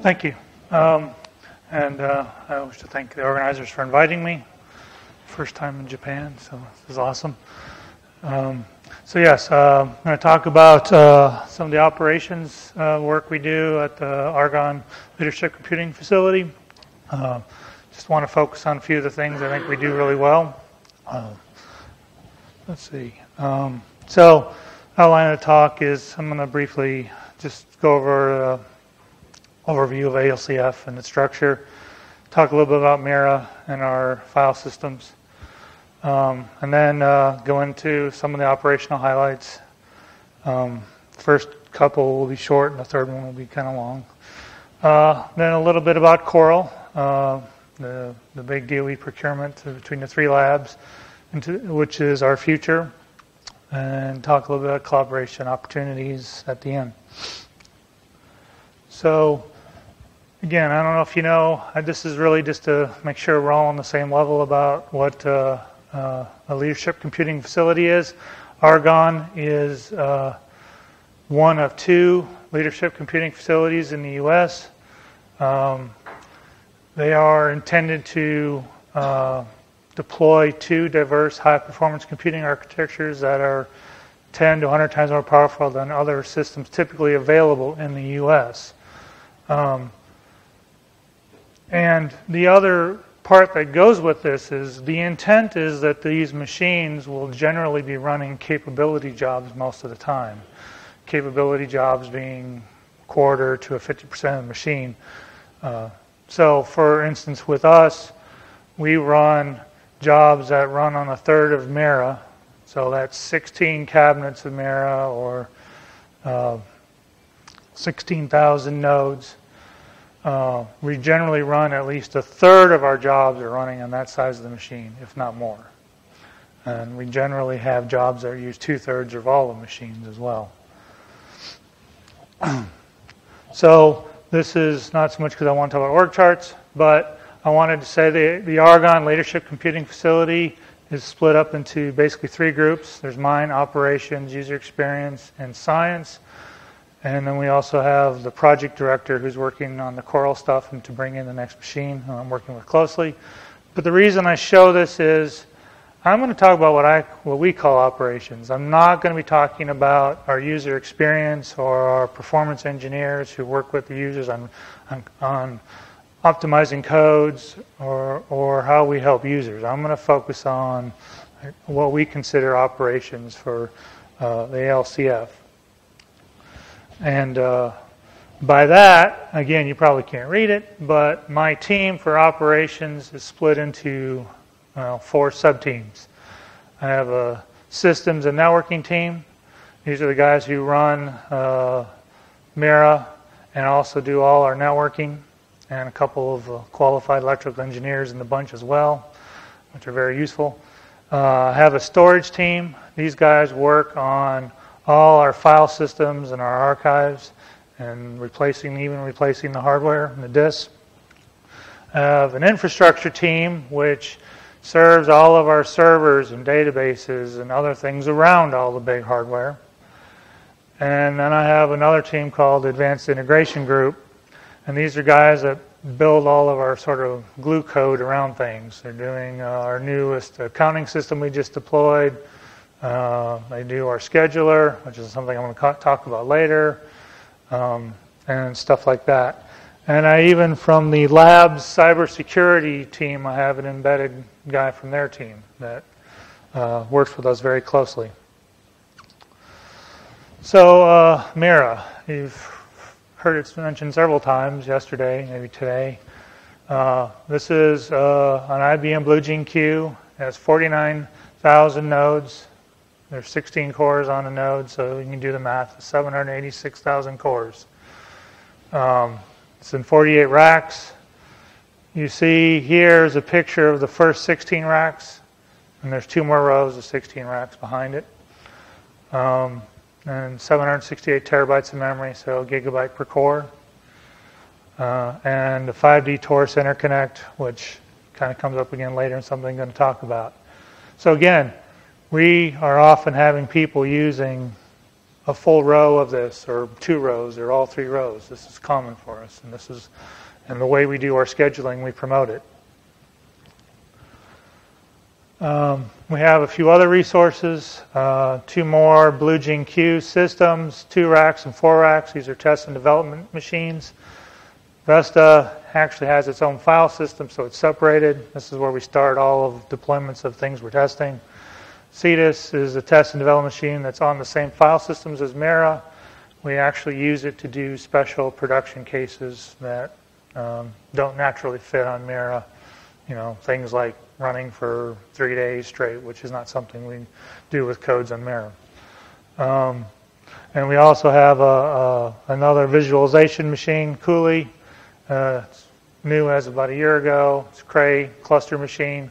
Thank you. I wish to thank the organizers for inviting me. First time in Japan, so this is awesome. I'm going to talk about some of the operations work we do at the Argonne Leadership Computing Facility. Just want to focus on a few of the things I think we do really well. Let's see. Outline of the talk is I'm going to briefly just go over overview of ALCF and its structure, talk a little bit about Mira and our file systems, and then go into some of the operational highlights. First couple will be short, and the third one will be kind of long. Then a little bit about Coral, the big DOE procurement between the three labs, which is our future, and talk a little bit about collaboration opportunities at the end. So, again, I don't know if you know, this is really just to make sure we're all on the same level about what a leadership computing facility is. Argonne is one of two leadership computing facilities in the U.S. They are intended to deploy two diverse high-performance computing architectures that are 10 to 100 times more powerful than other systems typically available in the U.S. And the other part that goes with this is the intent is that these machines will generally be running capability jobs most of the time. Capability jobs being quarter to 50% of the machine. So, for instance, with us, we run jobs that run on a third of Mira. So that's 16 cabinets of Mira or 16,000 nodes. We generally run at least a third of our jobs are running on that size of the machine, if not more. And we generally have jobs that use 2/3 of all the machines as well. So this is not so much because I want to talk about org charts, but I wanted to say the Argonne Leadership Computing Facility is split up into basically three groups. There's mine, operations, user experience, and science. And then we also have the project director who's working on the Coral stuff and to bring in the next machine who I'm working with closely. But the reason I show this is I'm going to talk about what we call operations. I'm not going to be talking about our user experience or our performance engineers who work with the users on optimizing codes or how we help users. I'm going to focus on what we consider operations for the ALCF. And by that, again, you probably can't read it, but my team for operations is split into 4 sub-teams. I have a systems and networking team. These are the guys who run Mira and also do all our networking, and a couple of qualified electrical engineers in the bunch as well, which are very useful. I have a storage team. These guys work on all our file systems and our archives and replacing the hardware and the disks. I have an infrastructure team which serves all of our servers and databases and other things around all the big hardware. And then I have another team called Advanced Integration Group, and these are guys that build all of our sort of glue code around things. They're doing our newest accounting system we just deployed. They do our scheduler, which is something I'm going to talk about later, and stuff like that. And I even, from the lab's cybersecurity team, I have an embedded guy from their team that works with us very closely. So, Mira, you've heard it mentioned several times yesterday, maybe today. This is an IBM Blue Gene Q. It has 49,000 nodes. There's 16 cores on a node, so you can do the math. 786,000 cores. It's in 48 racks. You see here is a picture of the first 16 racks, and there's 2 more rows of 16 racks behind it. And 768 terabytes of memory, so gigabyte per core. And the 5D Taurus interconnect, which kind of comes up again later in something I'm going to talk about. So again, we are often having people using a full row of this, or 2 rows, or all 3 rows. This is common for us, and the way we do our scheduling, we promote it. We have a few other resources, 2 more Blue Gene Q systems, 2 racks and 4 racks. These are test and development machines. Vesta actually has its own file system, so it's separated. This is where we start all of deployments of things we're testing. CETUS is a test and development machine that's on the same file systems as Mira. We actually use it to do special production cases that don't naturally fit on Mira. You know, things like running for 3 days straight, which is not something we do with codes on Mira. And we also have another visualization machine, Cooley. It's new as about a year ago. It's a Cray cluster machine.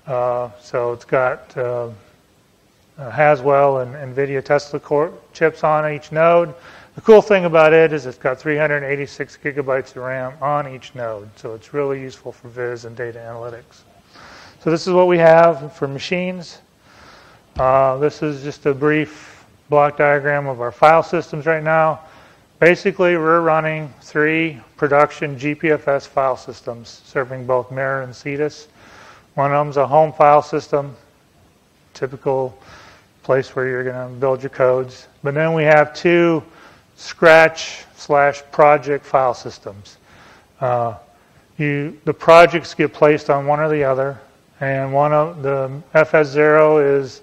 So it's got Haswell and NVIDIA Tesla core chips on each node. The cool thing about it is it's got 386 gigabytes of RAM on each node. So it's really useful for viz and data analytics. So this is what we have for machines. This is just a brief block diagram of our file systems right now. Basically, we're running 3 production GPFS file systems serving both Mira and CETUS. One of them is a home file system, typical place where you're going to build your codes. But then we have 2 Scratch/project file systems. The projects get placed on one or the other, and one of the FS0 is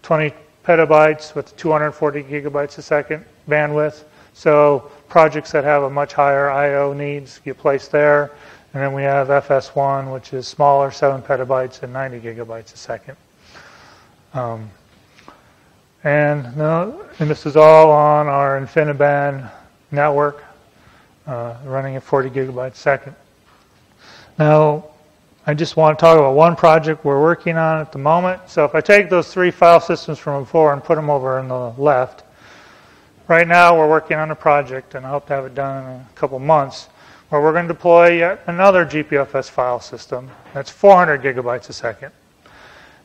20 petabytes with 240 gigabytes a second bandwidth. So projects that have a much higher I/O needs get placed there. And then we have FS1, which is smaller, 7 petabytes and 90 gigabytes a second. And this is all on our InfiniBand network, running at 40 gigabytes a second. Now, I just want to talk about one project we're working on at the moment. So if I take those 3 file systems from before and put them over on the left, right now we're working on a project, and I hope to have it done in a couple months, where we're going to deploy yet another GPFS file system that's 400 gigabytes a second.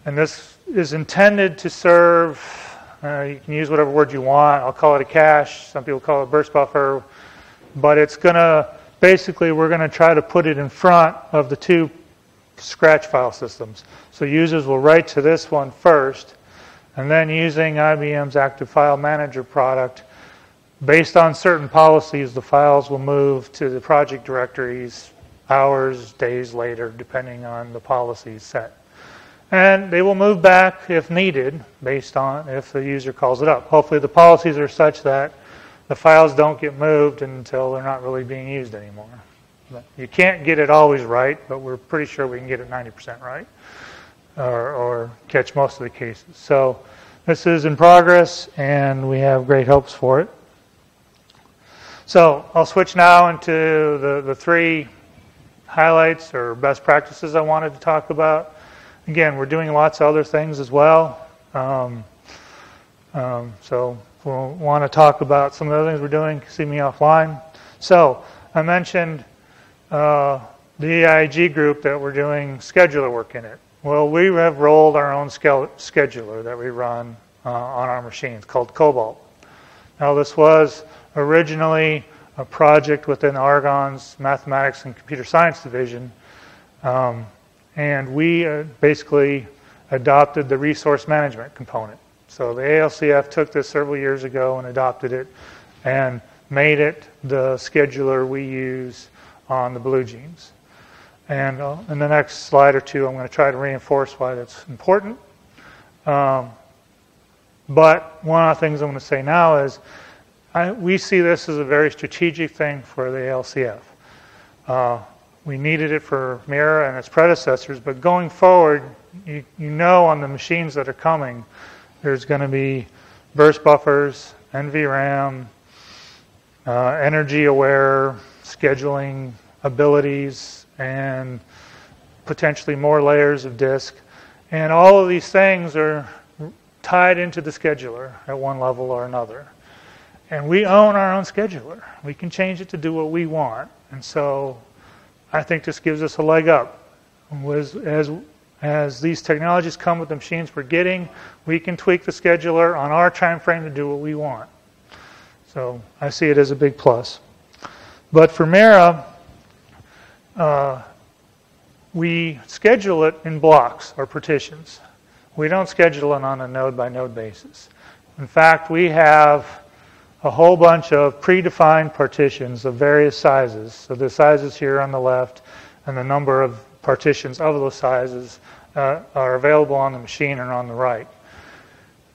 And this is intended to serve, you can use whatever word you want. I'll call it a cache. Some people call it a burst buffer. But it's going to, basically, we're going to try to put it in front of the 2 Scratch file systems. So users will write to this one first, and then using IBM's Active File Manager product, based on certain policies, the files will move to the project directories hours, days later, depending on the policies set. And they will move back if needed, based on if the user calls it up. Hopefully the policies are such that the files don't get moved until they're not really being used anymore. But you can't get it always right, but we're pretty sure we can get it 90% right, or catch most of the cases. So this is in progress, and we have great hopes for it. So I'll switch now into the 3 highlights or best practices I wanted to talk about. Again, we're doing lots of other things as well. So we'll want to talk about some of the other things we're doing. See me offline. So I mentioned the EIG group that we're doing scheduler work in it. Well, we have rolled our own scheduler that we run on our machines called Cobalt. Now, this was originally a project within Argonne's Mathematics and Computer Science division, and we basically adopted the resource management component. So the ALCF took this several years ago and adopted it and made it the scheduler we use on the Blue Jeans. And in the next slide or 2, I'm going to try to reinforce why that's important. But one of the things I'm going to say now is we see this as a very strategic thing for the ALCF. We needed it for Mira and its predecessors, but going forward, you know on the machines that are coming, there's going to be burst buffers, NVRAM, energy-aware scheduling abilities, and potentially more layers of disk. And all of these things are tied into the scheduler at one level or another. And we own our own scheduler. We can change it to do what we want. And so I think this gives us a leg up. As these technologies come with the machines we're getting, we can tweak the scheduler on our time frame to do what we want. So I see it as a big plus. But for Mira, we schedule it in blocks or partitions. We don't schedule it on a node-by-node basis. In fact, we have a whole bunch of predefined partitions of various sizes. So the sizes here on the left and the number of partitions of those sizes are available on the machine and on the right.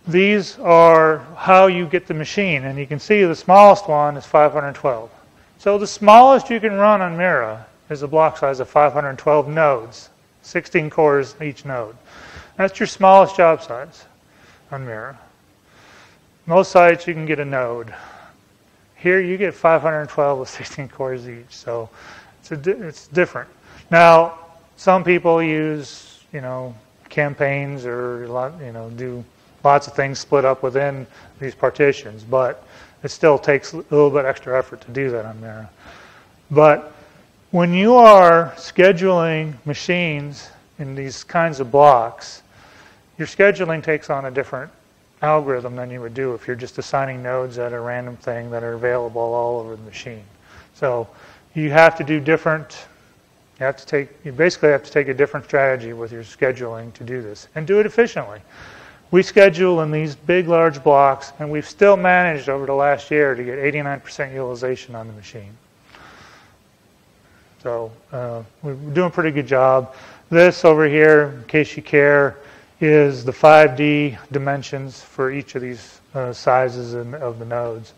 These are how you get the machine, and you can see the smallest one is 512. So the smallest you can run on Mira is a block size of 512 nodes, 16 cores each node. That's your smallest job size on Mira. Most sites you can get a node. Here you get 512 with 16 cores each, so it's different. Now, some people use, campaigns or do lots of things split up within these partitions, but it still takes a little bit extra effort to do that on Mira. But when you are scheduling machines in these kinds of blocks, your scheduling takes on a different algorithm than you would do if you're just assigning nodes at a random thing that are available all over the machine. So you have to do different, you basically have to take a different strategy with your scheduling to do this and do it efficiently. We schedule in these big, large blocks, and we've still managed over the last year to get 89% utilization on the machine. So we're doing a pretty good job. This over here, in case you care, is the 5D dimensions for each of these sizes of the nodes.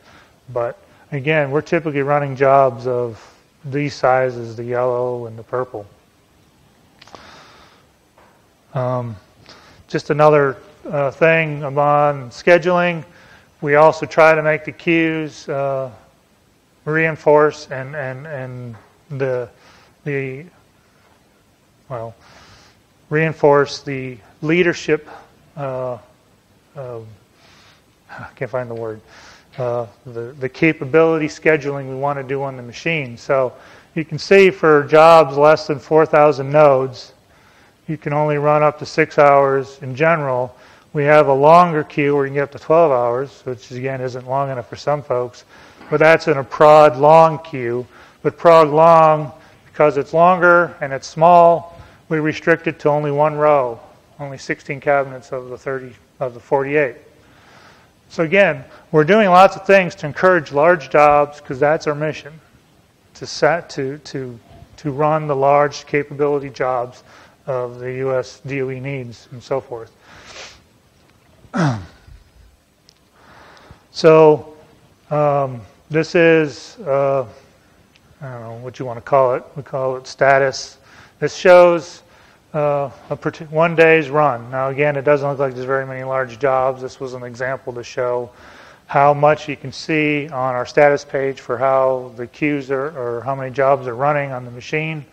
But again, we're typically running jobs of these sizes, the yellow and the purple. Just another thing on scheduling, we also try to make the queues reinforce and reinforce the leadership. I can't find the word. The capability scheduling we want to do on the machine. So you can see for jobs less than 4,000 nodes, you can only run up to 6 hours in general. We have a longer queue where you can get up to 12 hours, which again isn't long enough for some folks, but that's in a prod long queue. But prod long, because it's longer and it's small, we restrict it to only one row, only 16 cabinets of the 48. So again, we're doing lots of things to encourage large jobs because that's our mission, to run the large capability jobs of the U.S. DOE needs and so forth. So this is, I don't know what you want to call it. We call it status. This shows one day's run. Now again, it doesn't look like there's very many large jobs. This was an example to show how much you can see on our status page for how the queues are, or how many jobs are running on the machine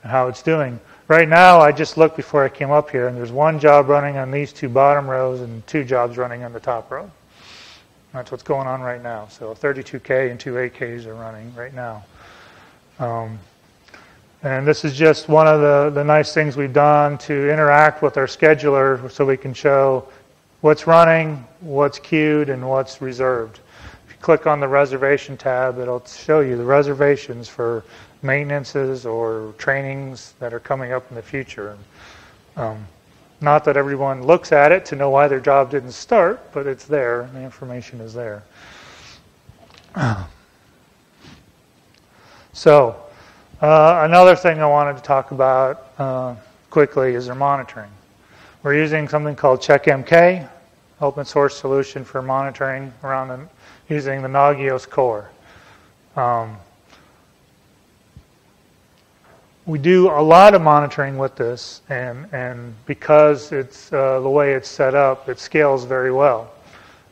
and how it's doing. Right now, I just looked before I came up here, and there's one job running on these two bottom rows and 2 jobs running on the top row. That's what's going on right now. So 32K and 2 8Ks are running right now. And this is just one of the nice things we've done to interact with our scheduler so we can show what's running, what's queued, and what's reserved. If you click on the reservation tab, it'll show you the reservations for maintenances or trainings that are coming up in the future. Not that everyone looks at it to know why their job didn't start, but it's there, and the information is there. So, another thing I wanted to talk about quickly is their monitoring. We're using something called CheckMK, open source solution for monitoring around using the Nagios core. We do a lot of monitoring with this, and because it's the way it's set up, it scales very well.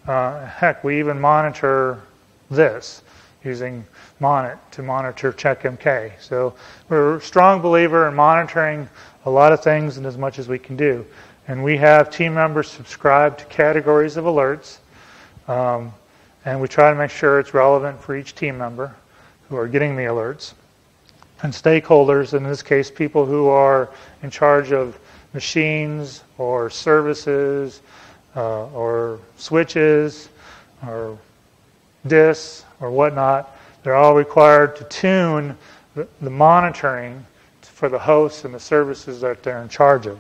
Heck, we even monitor this using Monit to monitor CheckMK. So we're a strong believer in monitoring a lot of things and as much as we can do. And we have team members subscribe to categories of alerts, and we try to make sure it's relevant for each team member who are getting the alerts. And stakeholders, in this case, people who are in charge of machines or services or switches or disks, or whatnot, they're all required to tune the monitoring for the hosts and the services that they're in charge of.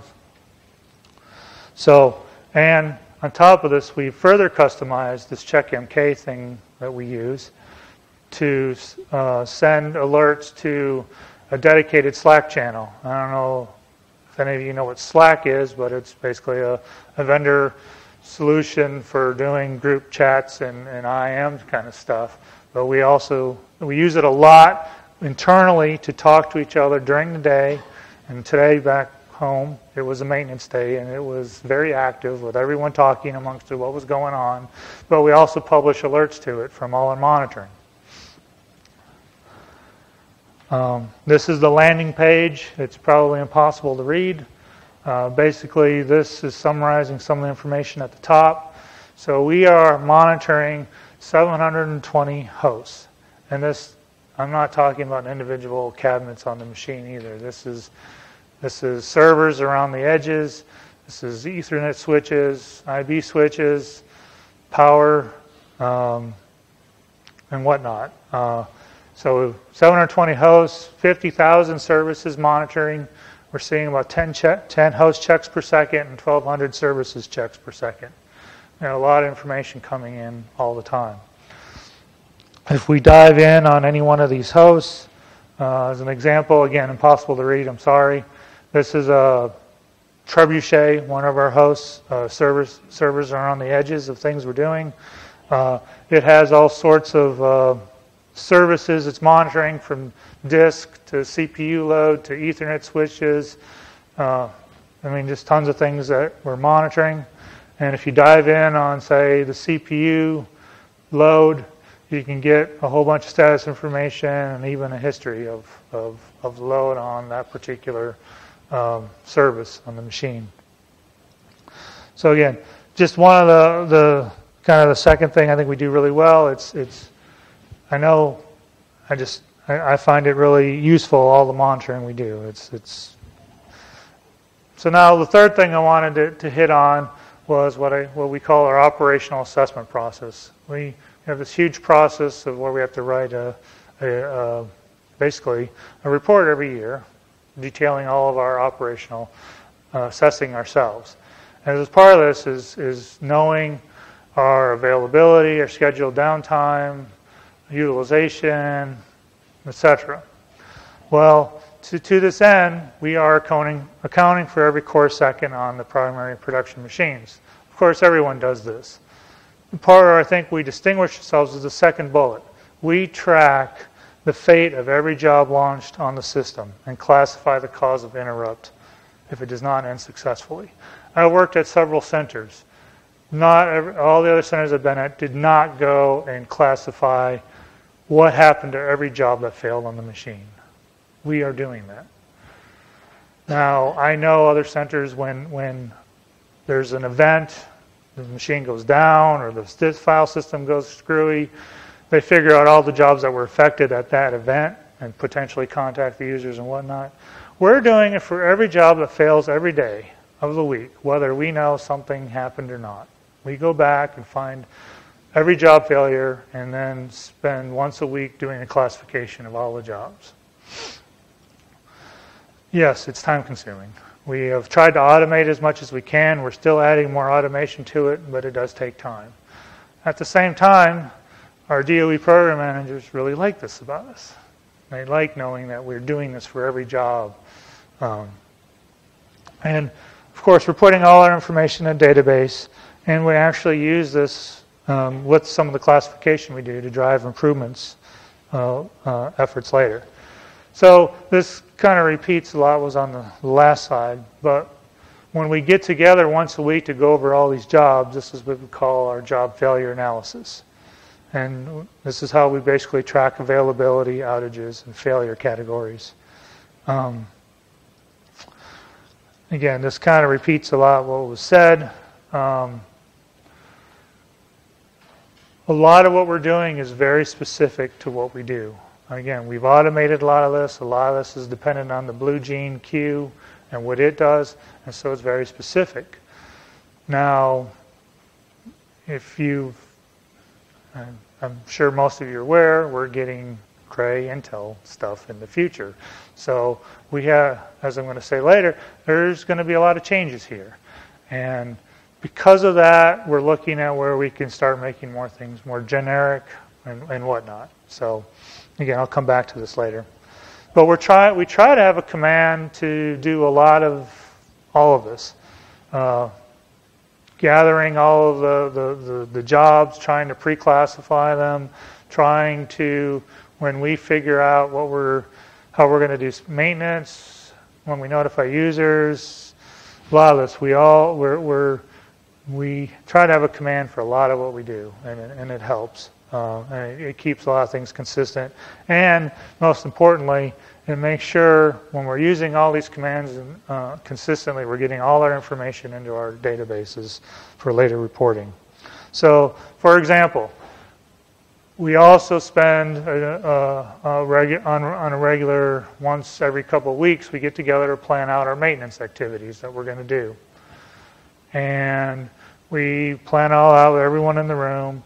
So, and on top of this, we further customized this CheckMK thing that we use to send alerts to a dedicated Slack channel. I don't know if any of you know what Slack is, but it's basically a vendor solution for doing group chats and IM kind of stuff. But we use it a lot internally to talk to each other during the day. And today back home, it was a maintenance day, and it was very active with everyone talking amongst what was going on. But we also publish alerts to it from all our monitoring. This is the landing page. It's probably impossible to read. Basically, this is summarizing some of the information at the top. So we are monitoring 720 hosts. And this, I'm not talking about individual cabinets on the machine either. This is servers around the edges. This is Ethernet switches, IB switches, power, and whatnot. So 720 hosts, 50,000 services monitoring. We're seeing about 10 host checks per second and 1,200 services checks per second. A lot of information coming in all the time. If we dive in on any one of these hosts, as an example, again, impossible to read, I'm sorry. This is a Trebuchet, one of our hosts. Servers are on the edges of things we're doing. It has all sorts of services it's monitoring, from disk to CPU load to Ethernet switches. Just tons of things that we're monitoring. And if you dive in on, say, the CPU load, you can get a whole bunch of status information and even a history of load on that particular service on the machine. So again, just one of the kind of the second thing I think we do really well. I find it really useful, all the monitoring we do. So now the third thing I wanted to hit on was what we call our operational assessment process. We have this huge process of where we have to write basically a report every year detailing all of our operational assessing ourselves. And as part of this is knowing our availability, our scheduled downtime, utilization, etc. Well, to this end, we are accounting for every core second on the primary production machines. Of course, everyone does this. The part where I think we distinguish ourselves is the second bullet. We track the fate of every job launched on the system and classify the cause of interrupt if it does not end successfully. I worked at several centers. All the other centers I've been at did not go and classify what happened to every job that failed on the machine. We are doing that. Now, I know other centers when there's an event, the machine goes down or the file system goes screwy, they figure out all the jobs that were affected at that event and potentially contact the users and whatnot. We're doing it for every job that fails every day of the week, whether we know something happened or not. We go back and find every job failure and then spend once a week doing a classification of all the jobs. Yes, it's time consuming. We have tried to automate as much as we can. We're still adding more automation to it, but it does take time. At the same time, our DOE program managers really like this about us. They like knowing that we're doing this for every job. And of course, we're putting all our information in a database, and we actually use this with some of the classification we do to drive improvements efforts later. So this kind of repeats a lot was on the last slide, but when we get together once a week to go over all these jobs, this is what we call our job failure analysis. And this is how we basically track availability, outages, and failure categories. Again, this kind of repeats a lot what was said. A lot of what we're doing is very specific to what we do. Again, we've automated a lot of this. A lot of this is dependent on the Blue Gene queue and what it does, and so it's very specific. Now, if you've I'm sure most of you are aware, we're getting Cray Intel stuff in the future. So we have, as I'm going to say later, there's going to be a lot of changes here. And because of that, we're looking at where we can start making more things more generic and whatnot. So again, I'll come back to this later. But we try to have a command to do a lot of all of this. Gathering all of the jobs, trying to pre-classify them, trying to, when we figure out how we're going to do maintenance, when we notify users, a lot of this, we try to have a command for a lot of what we do, and it helps. And it keeps a lot of things consistent. And most importantly, it makes sure when we're using all these commands consistently, we're getting all our information into our databases for later reporting. So, for example, we also spend on a regular, once every couple of weeks, we get together to plan out our maintenance activities that we're going to do. And we plan all out with everyone in the room.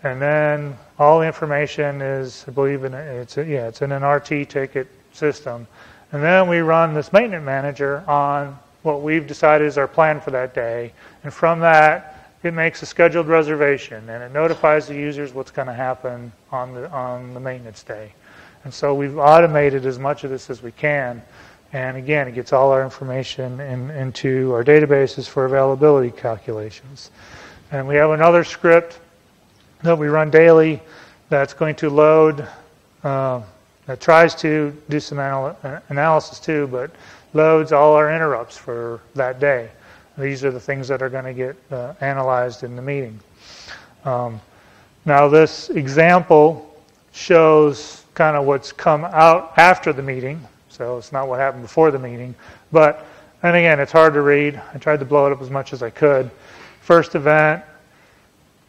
And then all the information is, I believe, it's in an RT ticket system. And then we run this maintenance manager on what we've decided is our plan for that day. And from that, it makes a scheduled reservation, and it notifies the users what's going to happen on the maintenance day. And so we've automated as much of this as we can. And again, it gets all our information into our databases for availability calculations. And we have another script that we run daily that's going to load, that tries to do some analysis too, but loads all our interrupts for that day. These are the things that are going to get analyzed in the meeting. Now this example shows kind of what's come out after the meeting, so it's not what happened before the meeting. But, and again, it's hard to read. I tried to blow it up as much as I could. First event,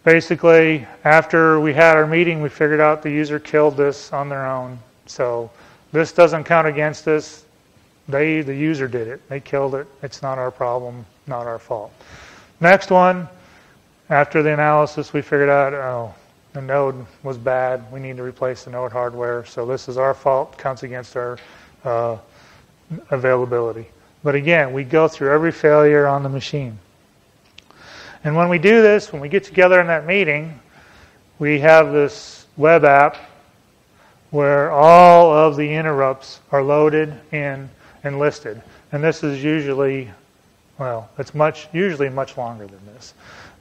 basically, after we had our meeting, we figured out the user killed this on their own. So this doesn't count against us. The user did it. They killed it. It's not our problem, not our fault. Next one, after the analysis, we figured out, oh, the node was bad. We need to replace the node hardware. So this is our fault. Counts against our availability. But again, we go through every failure on the machine. And when we do this, when we get together in that meeting, we have this web app where all of the interrupts are loaded in and listed. And this is usually, well, it's usually much longer than this,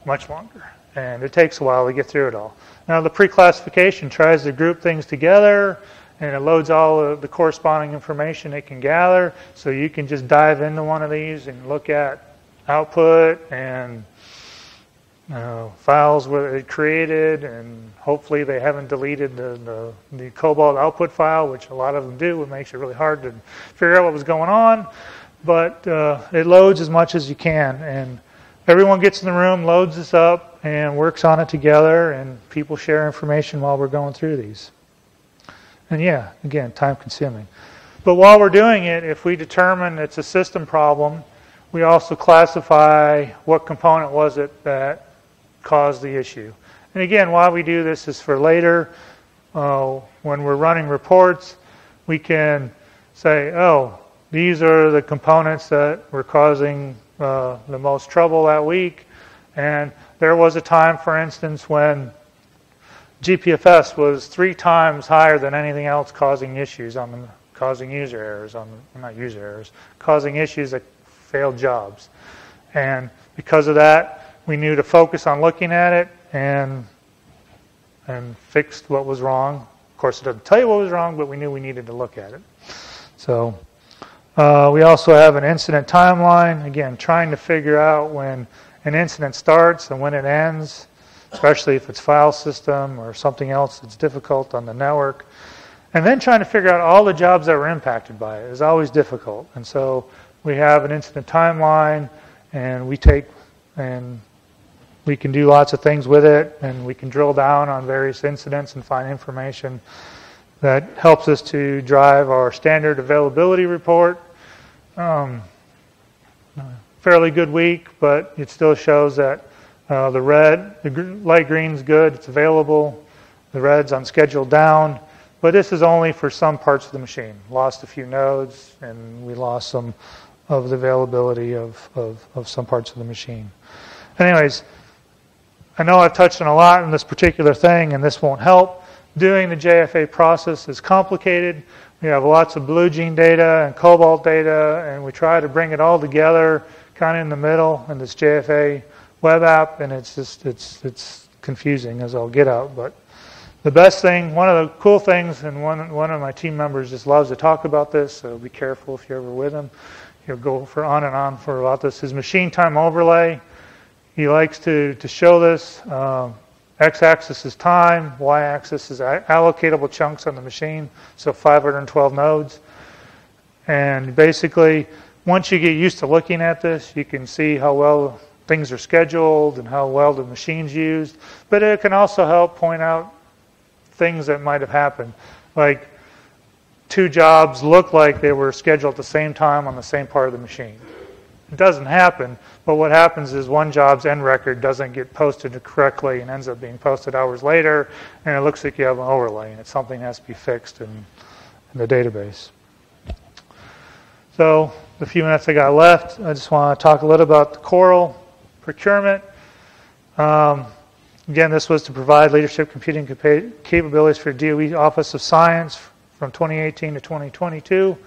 much longer. And it takes a while to get through it all. Now the pre-classification tries to group things together, and it loads all of the corresponding information it can gather, so you can just dive into one of these and look at output and files were created, and hopefully they haven't deleted the Cobalt output file, which a lot of them do. It makes it really hard to figure out what was going on, but it loads as much as you can, and everyone gets in the room, loads this up, and works on it together, and people share information while we're going through these. And yeah, again, time consuming. But while we're doing it, if we determine it's a system problem, we also classify what component was it that caused the issue. And again, why we do this is for later. When we're running reports, we can say, oh, these are the components that were causing the most trouble that week. And there was a time, for instance, when GPFS was 3 times higher than anything else causing issues causing user errors not user errors, causing issues that failed jobs. And because of that, we knew to focus on looking at it and fixed what was wrong. Of course, it doesn't tell you what was wrong, but we knew we needed to look at it. So we also have an incident timeline, again, trying to figure out when an incident starts and when it ends, especially if it's file system or something else that's difficult on the network. And then trying to figure out all the jobs that were impacted by it is always difficult. And so we have an incident timeline, and we can do lots of things with it, and we can drill down on various incidents and find information that helps us to drive our standard availability report. Fairly good week, but it still shows that The light green's good, it's available. The red's on schedule down. But this is only for some parts of the machine. Lost a few nodes, and we lost some of the availability of some parts of the machine. Anyways, I know I've touched on a lot in this particular thing, and this won't help. Doing the JFA process is complicated. We have lots of blue gene data and cobalt data, and we try to bring it all together kind of in the middle in this JFA web app, and it's confusing as I'll get out. But the best thing, one of the cool things, and one of my team members just loves to talk about this, so be careful if you're ever with him. He'll go on and on for about this. His machine time overlay, he likes to show this. X-axis is time, Y-axis is allocatable chunks on the machine, so 512 nodes. And basically, once you get used to looking at this, you can see how well things are scheduled and how well the machine's used. But it can also help point out things that might have happened. Like 2 jobs look like they were scheduled at the same time on the same part of the machine. It doesn't happen, but what happens is one job's end record doesn't get posted correctly and ends up being posted hours later, and it looks like you have an overlay, and it's something that has to be fixed in the database. So the few minutes I got left, I just want to talk a little about the Coral procurement. Again, this was to provide leadership computing capabilities for DOE Office of Science from 2018 to 2022.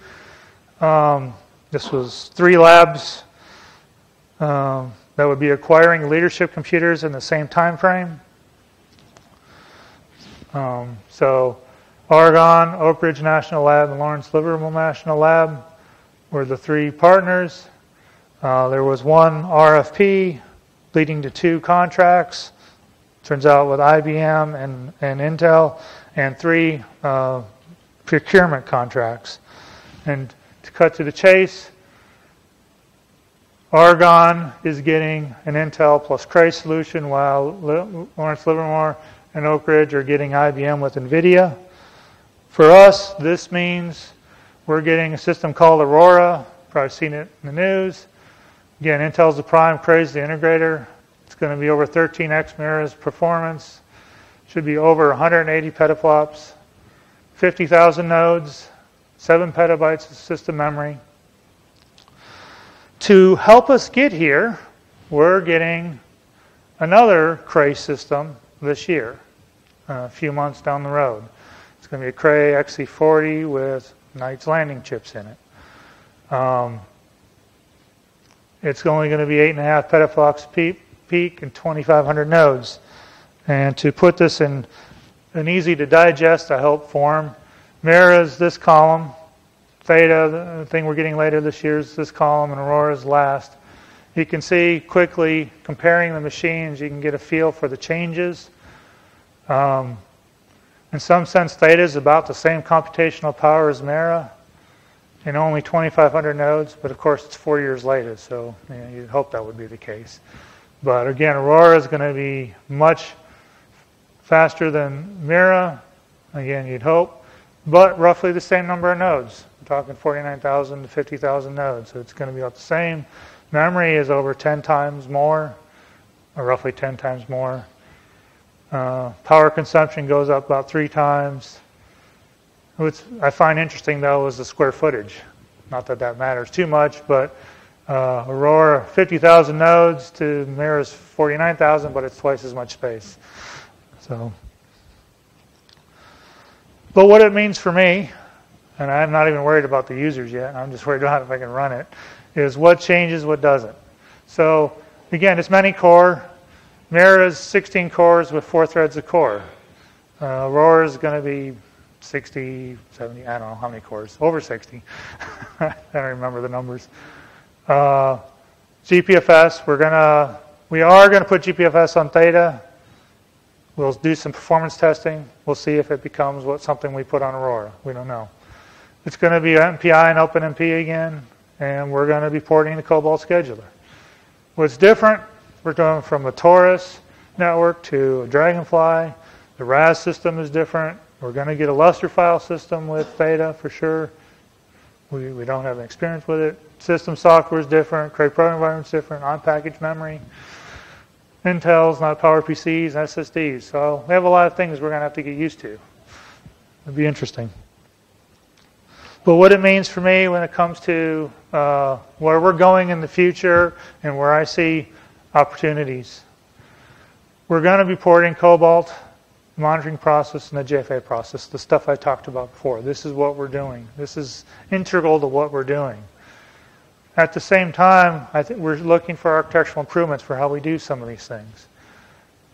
This was 3 labs that would be acquiring leadership computers in the same time frame. So Argonne, Oak Ridge National Lab, and Lawrence Livermore National Lab were the 3 partners. There was 1 RFP leading to 2 contracts. Turns out with IBM and Intel, and 3 procurement contracts. And to cut to the chase, Argonne is getting an Intel plus Cray solution, while Lawrence Livermore and Oak Ridge are getting IBM with NVIDIA. For us, this means we're getting a system called Aurora. Probably seen it in the news. Again, Intel's the prime, Cray's the integrator. It's going to be over 13x Mira's performance. Should be over 180 petaflops, 50,000 nodes, 7 petabytes of system memory. To help us get here, we're getting another Cray system this year, a few months down the road. It's going to be a Cray XC40 with Knight's Landing chips in it. It's only going to be 8.5 petaflops peak and 2,500 nodes. And to put this in an easy to digest, I hope, form, Mira is this column, Theta, the thing we're getting later this year, is this column, and Aurora is last. You can see quickly, comparing the machines, you can get a feel for the changes. In some sense, Theta is about the same computational power as Mira, and only 2,500 nodes, but of course it's 4 years later, so you'd hope that would be the case. But again, Aurora is going to be much faster than Mira, again, you'd hope, but roughly the same number of nodes. We're talking 49,000 to 50,000 nodes, so it's going to be about the same. Memory is over 10 times more, or roughly 10 times more. Power consumption goes up about 3 times. What I find interesting, though, is the square footage. Not that that matters too much, but Aurora, 50,000 nodes to Mira's 49,000, but it's twice as much space. So, but what it means for me, and I'm not even worried about the users yet, I'm just worried about if I can run it, is what changes, what doesn't. So, again, it's many core. Mira's 16 cores with 4 threads a core. Aurora is going to be 60, 70, I don't know how many cores, over 60. I don't remember the numbers. GPFS, we are going to put GPFS on Theta. We'll do some performance testing. We'll see if it becomes something we put on Aurora. We don't know. It's going to be MPI and OpenMP again, and we're going to be porting the Cobalt scheduler. What's different, we're going from a Taurus network to a Dragonfly. The RAS system is different. We're going to get a Lustre file system with Theta for sure. We don't have any experience with it. System software is different. Cray program environment is different. On-package memory. Intels, not PowerPCs, SSDs. So we have a lot of things we're going to have to get used to. It'll be interesting. But what it means for me when it comes to where we're going in the future and where I see opportunities. We're going to be porting Cobalt, monitoring process, and the JFA process, the stuff I talked about before. This is what we're doing. This is integral to what we're doing. At the same time, I think we're looking for architectural improvements for how we do some of these things.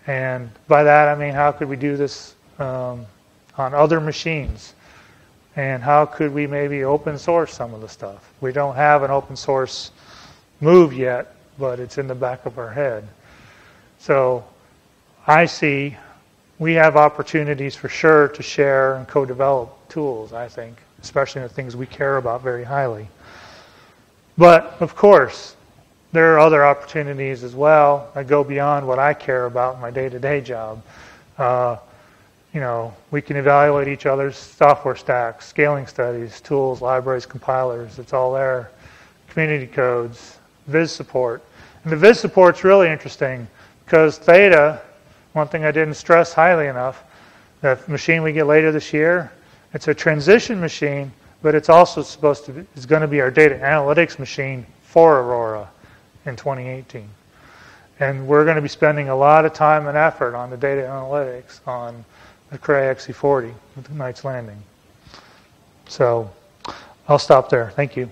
And by that, I mean, how could we do this on other machines? And how could we maybe open source some of the stuff? We don't have an open source move yet, but it's in the back of our head. So I see we have opportunities for sure to share and co-develop tools, I think, especially in the things we care about very highly. But, of course, there are other opportunities as well that go beyond what I care about in my day-to-day job. You know, we can evaluate each other's software stacks, scaling studies, tools, libraries, compilers. It's all there. Community codes, viz support. And the viz support's really interesting because Theta, one thing I didn't stress highly enough, the machine we get later this year, it's a transition machine, but it's also supposed to be, it's going to be our data analytics machine for Aurora in 2018. And we're going to be spending a lot of time and effort on the data analytics on the Cray XC40 with the Knight's Landing. So I'll stop there. Thank you.